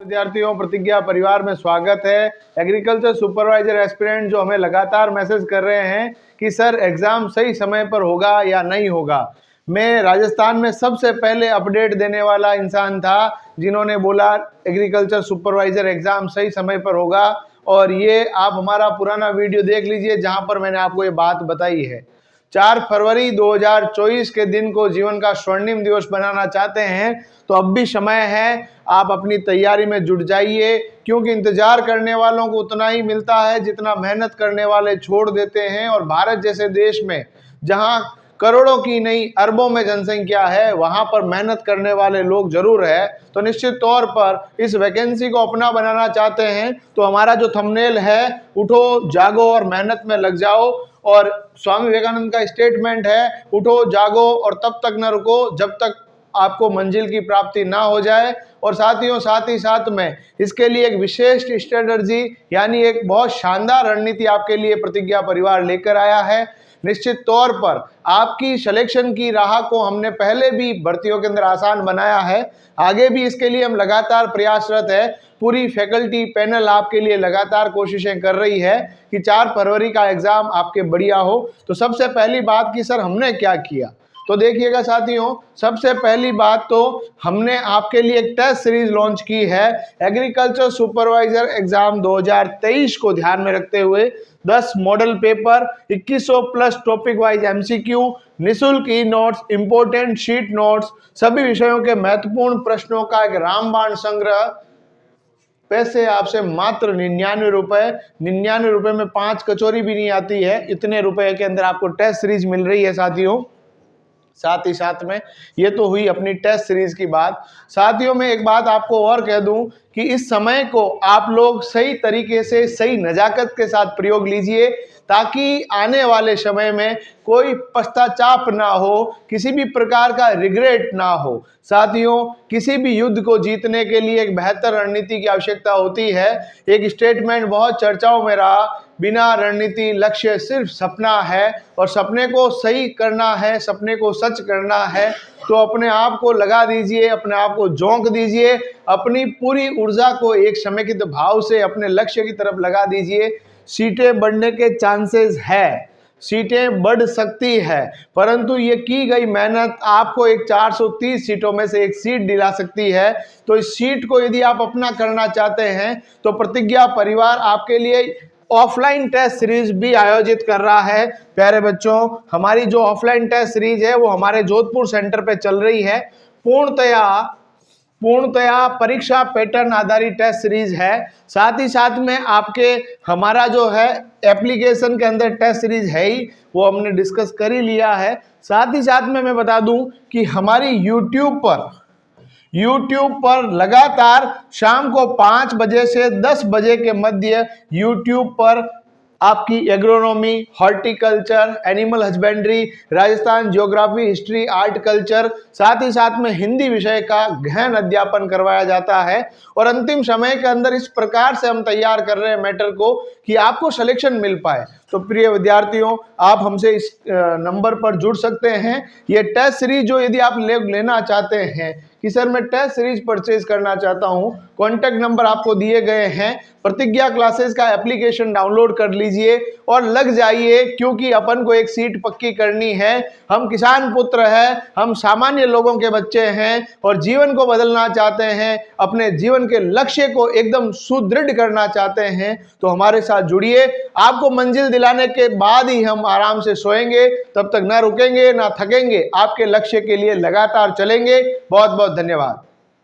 विद्यार्थियों, प्रतिज्ञा परिवार में स्वागत है। एग्रीकल्चर सुपरवाइजर एस्पिरेंट जो हमें लगातार मैसेज कर रहे हैं कि सर एग्जाम सही समय पर होगा या नहीं होगा। मैं राजस्थान में सबसे पहले अपडेट देने वाला इंसान था जिन्होंने बोला एग्रीकल्चर सुपरवाइजर एग्जाम सही समय पर होगा, और ये आप हमारा पुराना वीडियो देख लीजिए जहां पर मैंने आपको ये बात बताई है। 4 फरवरी 2024 के दिन को जीवन का स्वर्णिम दिवस बनाना चाहते हैं तो अब भी समय है, आप अपनी तैयारी में जुट जाइए, क्योंकि इंतजार करने वालों को उतना ही मिलता है जितना मेहनत करने वाले छोड़ देते हैं। और भारत जैसे देश में जहां करोड़ों की नहीं अरबों में जनसंख्या है, वहां पर मेहनत करने वाले लोग जरूर है। तो निश्चित तौर पर इस वैकेंसी को अपना बनाना चाहते हैं तो हमारा जो थंबनेल है, उठो जागो और मेहनत में लग जाओ। और स्वामी विवेकानंद का स्टेटमेंट है, उठो जागो और तब तक न रुको जब तक आपको मंजिल की प्राप्ति ना हो जाए। और साथियों, साथ ही साथ में इसके लिए एक विशेष स्ट्रेटजी यानी एक बहुत शानदार रणनीति आपके लिए प्रतिज्ञा परिवार लेकर आया है। निश्चित तौर पर आपकी सिलेक्शन की राह को हमने पहले भी भर्तियों के अंदर आसान बनाया है, आगे भी इसके लिए हम लगातार प्रयासरत है। पूरी फैकल्टी पैनल आपके लिए लगातार कोशिशें कर रही है कि 4 फरवरी का एग्जाम आपके बढ़िया हो। तो सबसे पहली बात कि सर हमने क्या किया, तो देखिएगा साथियों, सबसे पहली बात तो हमने आपके लिए एक टेस्ट सीरीज लॉन्च की है। एग्रीकल्चर सुपरवाइजर एग्जाम 2023 को ध्यान में रखते हुए 10 model paper, 2100 plus topic wise MCQ, निःशुल्क e notes, important sheet notes, सभी विषयों के महत्वपूर्ण प्रश्नों का एक रामबाण संग्रह। पैसे आपसे मात्र 99 रुपए, 99 रुपए में 5 कचौरी भी नहीं आती है, इतने रुपए के अंदर आपको टेस्ट सीरीज मिल रही है साथियों। साथ ही साथ में ये तो हुई अपनी टेस्ट सीरीज की बात। साथियों, में एक बात आपको और कह दूं कि इस समय को आप लोग सही तरीके से, सही नजाकत के साथ प्रयोग लीजिए, ताकि आने वाले समय में कोई पश्चाताप ना हो, किसी भी प्रकार का रिग्रेट ना हो। साथियों, किसी भी युद्ध को जीतने के लिए एक बेहतर रणनीति की आवश्यकता होती है। एक स्टेटमेंट बहुत चर्चाओं में रहा, बिना रणनीति लक्ष्य सिर्फ सपना है, और सपने को सही करना है, सपने को सच करना है तो अपने आप को लगा दीजिए, अपने आप को झोंक दीजिए, अपनी पूरी ऊर्जा को एक समेकित भाव से अपने लक्ष्य की तरफ लगा दीजिए। सीटें बढ़ने के चांसेस है, सीटें बढ़ सकती है, परंतु ये की गई मेहनत आपको एक 430 सीटों में से एक सीट दिला सकती है। तो इस सीट को यदि आप अपना करना चाहते हैं तो प्रतिज्ञा परिवार आपके लिए ऑफलाइन टेस्ट सीरीज भी आयोजित कर रहा है। प्यारे बच्चों, हमारी जो ऑफलाइन टेस्ट सीरीज है वो हमारे जोधपुर सेंटर पे चल रही है। पूर्णतया परीक्षा पैटर्न आधारित टेस्ट सीरीज है। साथ ही साथ में आपके हमारा जो है एप्लीकेशन के अंदर टेस्ट सीरीज है ही, वो हमने डिस्कस कर ही लिया है। साथ ही साथ में मैं बता दूं कि हमारी यूट्यूब पर लगातार शाम को 5 बजे से 10 बजे के मध्य यूट्यूब पर आपकी agronomy, horticulture, animal husbandry, Rajasthan geography, history, art, culture, साथ ही साथ में हिंदी विषय का गहन अध्यापन करवाया जाता है। और अंतिम समय के अंदर इस प्रकार से हम तैयार कर रहे हैं मैटर को कि आपको सिलेक्शन मिल पाए। तो प्रिय विद्यार्थियों, आप हमसे इस नंबर पर जुड़ सकते हैं। ये टेस्ट सीरीज जो यदि आप लेना चाहते हैं कि सर मैं टेस्ट सीरीज परचेज करना चाहता हूं, कॉन्टैक्ट नंबर आपको दिए गए हैं। प्रतिज्ञा क्लासेस का एप्लीकेशन डाउनलोड कर लीजिए और लग जाइए, क्योंकि अपन को एक सीट पक्की करनी है। हम किसान पुत्र हैं, हम सामान्य लोगों के बच्चे हैं और जीवन को बदलना चाहते हैं, अपने जीवन के लक्ष्य को एकदम सुदृढ़ करना चाहते हैं। तो हमारे साथ जुड़िए, आपको मंजिल दिलाने के बाद ही हम आराम से सोएंगे, तब तक ना रुकेंगे ना थकेंगे, आपके लक्ष्य के लिए लगातार चलेंगे। बहुत बहुत धन्यवाद।